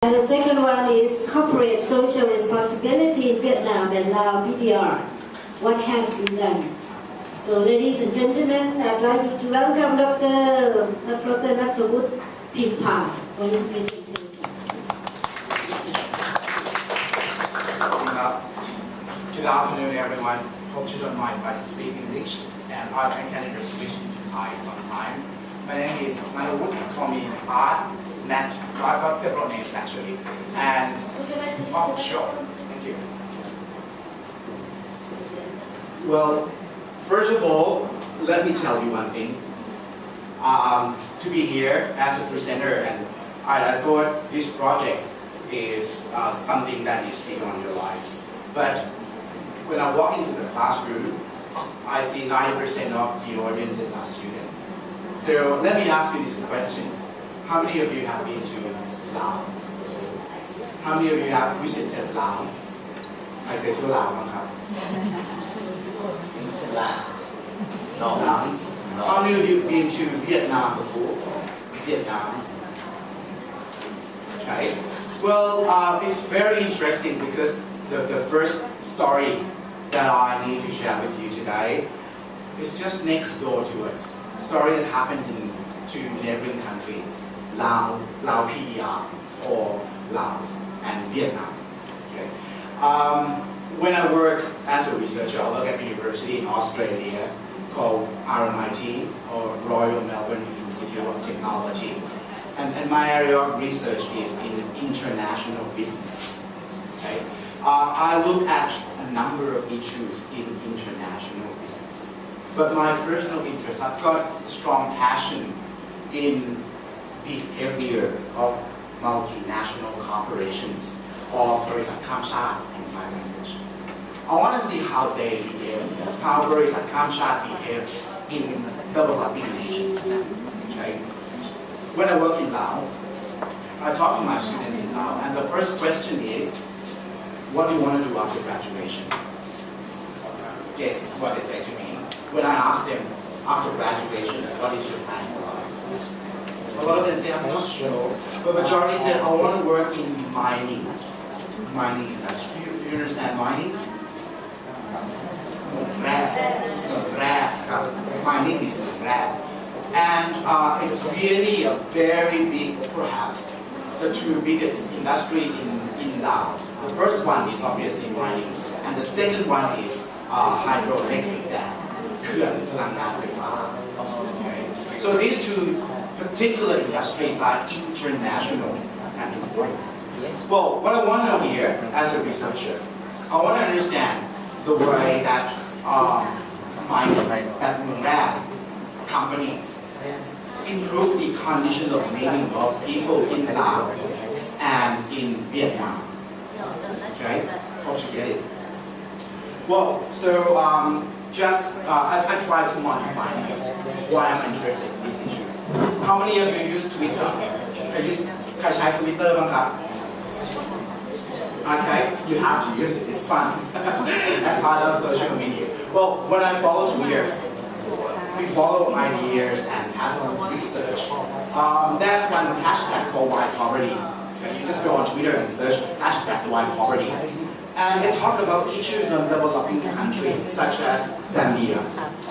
And the second one is corporate social responsibility in Vietnam and Laos PDR. What has been done? So ladies and gentlemen, I'd like you to welcome Dr.Nattavud Pimpa for his presentation. Good afternoon, everyone. Hope you don't mind if I speak English, and I can just switch into Thai sometime. My name is Nattavud. Call me Nat. I've got several names actually. And oh, sure. Thank you. Well, first of all, let me tell you one thing. To be here as a presenter, and I thought this project is something that is beyond your life. But when I walk into the classroom, I see 90% of the audiences are students. So let me ask you these questions. How many of you have been to Laos? How many of you have visited Laos? I go to Laos, No. Laos. How many of you have been to Vietnam before? Vietnam. Okay. Well, it's very interesting because the first story that I need to share with you today is just next door to us. A story that happened in two neighboring countries, Laos PDR, or Laos and Vietnam. Okay. When I work as a researcher, I work at a university in Australia called RMIT, or Royal Melbourne Institute of Technology. And my area of research is in international business. Okay. I look at a number of issues in international business. But my personal interest, I've got a strong passion in behavior of multinational corporations, or Barisat Kamshat in Thai language. I want to see how they behave, how Barisat Kamshat behave in developing nations. Okay? When I work in Laos, I talk to my students in Laos, and the first question is, what do you want to do after graduation? Guess what they say to me. When I ask them, after graduation, what is your plan for life? A lot of them say, I'm not sure. But majority say, I want to work in mining industry. Do you understand mining? Mining is rare. And it's really a very big, perhaps, the two biggest industry in Laos. The first one is obviously mining, and the second one is hydroelectric dam, okay. So these two particular industries are international and important. Well, what I want to know here as a researcher, I want to understand the way that mining, that companies improve the condition of living of people in Laos and in Vietnam. Okay, hope you get it. Well, so I try to modify this, why I'm interested in this issue. How many of you use Twitter?ใครใช้ Twitter บ้างครับ? Okay, you have to use it. It's fun. As part of social media. Well, when I follow Twitter, we follow ideas and have research. There's one hashtag called white poverty. You just go on Twitter and search hashtag white poverty. And they talk about issues of developing countries such as Zambia.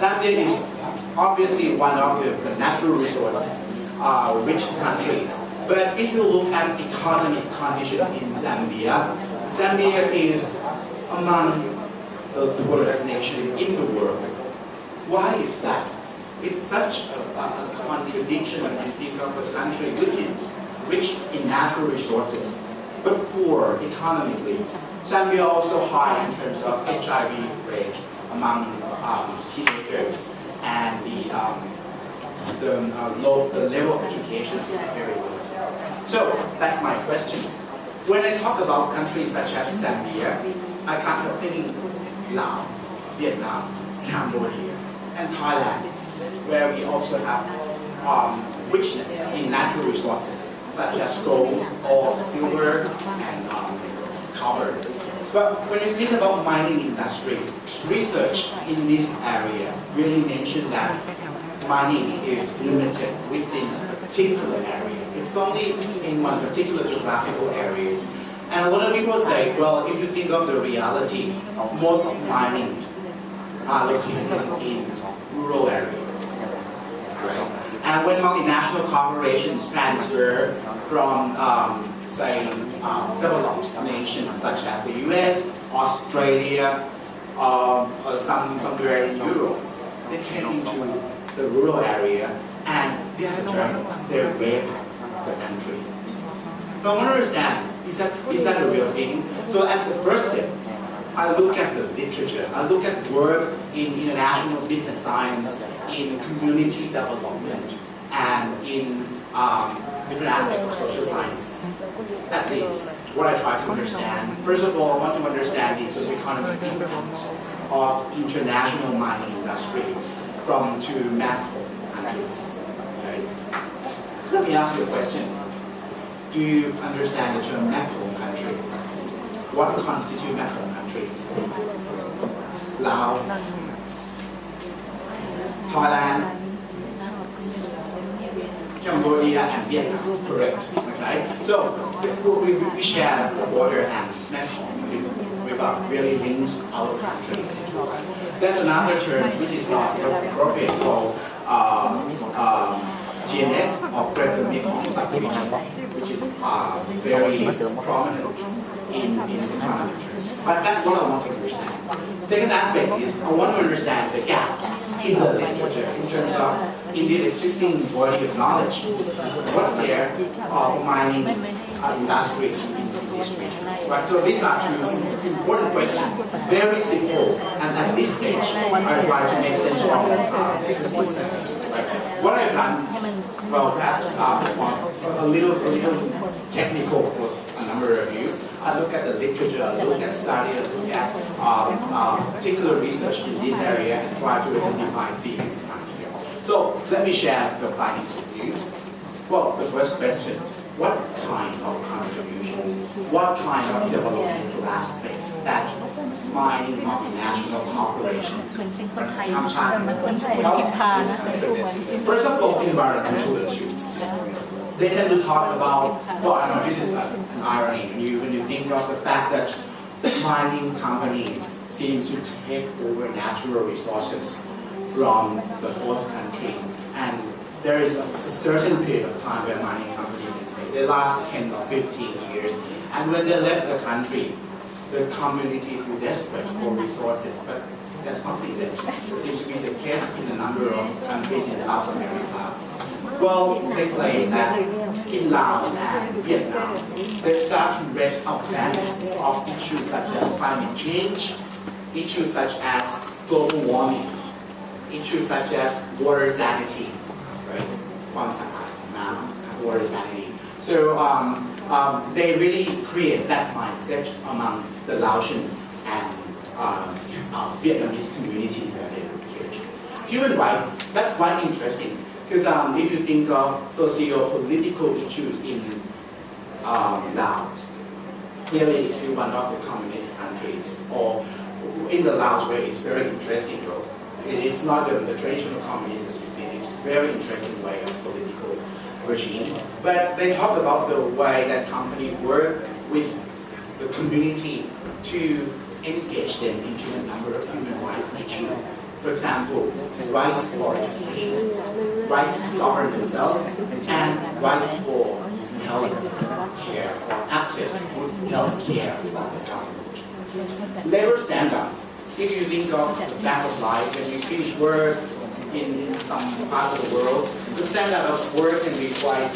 Zambia is obviously one of the natural resource rich countries. But if you look at economic condition in Zambia, Zambia is among the poorest nation in the world. Why is that? It's such a contradiction when you think of a country which is rich in natural resources, but poor economically. Zambia also high in terms of HIV rate among teenagers, and the level of education is very low. So that's my question. When I talk about countries such as Zambia, I can't help thinking Laos, Vietnam, Cambodia, and Thailand, where we also have richness in natural resources such as gold or silver and copper. But when you think about mining industry, research in this area really mentions that mining is limited within a particular area. It's It's only in one particular geographical areas. And a lot of people say, well, if you think of the reality, most mining are located in rural areas. Right? And when multinational corporations transfer from, say, developed nations such as the US, Australia, or somewhere in Europe, they came into the rural area, and this is term, they raped the country. So I want to understand, is that a real thing? So at the first step, I look at the literature, I look at work in international business science, in community development, and in different aspects of social science. At least, what I try to understand. First of all, I want to understand the socio-economic impact of international mining industry from two macro countries. Okay? Let me ask you a question. Do you understand the term macro country? What constitutes macro countries? Laos, Thailand, Cambodia, and Vietnam. Correct. Okay. So we share the border and Mekong River really links our countries. There's another term which is not appropriate called GNS or Greater Mekong Subdivision, which is very prominent in the country. But that's what I want to understand. Second aspect is I want to understand the gaps in the literature in terms of in the existing body of knowledge. What's there for mining industry in this region? Right. So these are two important questions. Very simple, and at this stage, I try to make sense of existing setting. Right. What I've done, well, perhaps a little technical for a number of you. I look at the literature, I look at study, I look at particular research in this area and try to identify themes here. So let me share the findings with you. Well, the first question, what kind of contribution, what kind of developmental aspect that mining multinational corporations First of all, environmental issues. They tend to talk about, well, I know this is an irony when you think of the fact that mining companies seem to take over natural resources from the host country, and there is a certain period of time where mining companies can stay. They last 10 or 15 years, and when they left the country, the community feel desperate for resources, but that's something that seems to be the case in a number of countries in South America. Well, they claim that in Laos and Vietnam, they start to raise awareness of issues such as climate change, issues such as global warming, issues such as water sanity, right? Water sanity. So they really create that mindset among the Laotian and Vietnamese community where they located. Human rights, that's quite interesting. Because if you think of socio-political issues in Laos, clearly it's still one of the communist countries, or in the Laos where it's very interesting though. It's not the traditional communist regime, it's a very interesting way of political regime. But they talk about the way that companies work with the community to engage them into a number of human rights issues. For example, rights for education, rights to govern themselves, and rights for health care or access to good health care from the government. Labor standards. If you think of the fact of life, when you finish work in some part of the world, the standard of work can be quite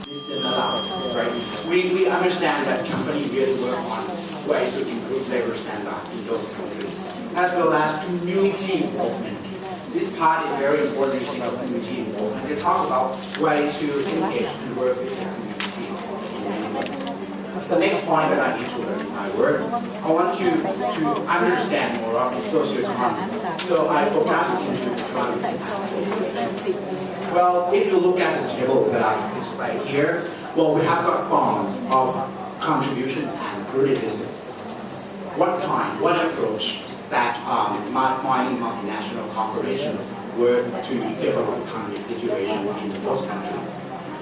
disadvantaged, right? We understand that companies really work on ways to improve labor standards in those countries, as well as community involvement. This part is very important in community involvement. They talk about ways to engage and work with the community. The next point that I need to learn in my work, I want you to understand more of the socio-economic. So I focus into economics and social issues. Well, if you look at the tables that I displayed here, well, we have got forms of contribution and criticism. What approach that mining multinational corporations were to develop economic situation in those countries.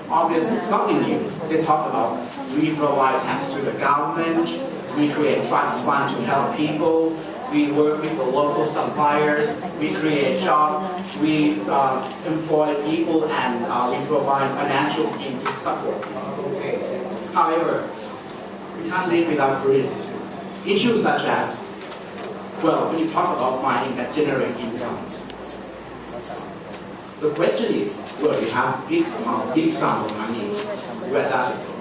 obviously it's something new. They talk about we provide tax to the government, we create trust fund to help people, we work with the local suppliers, we create jobs, we employ people, and we provide financial schemes to support people. However, we can't live without criticism. Issues such as, well, when you talk about mining that generate incomes, the question is, well, you have big sum of money, where does it go?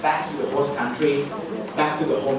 Back to the host country, back to the home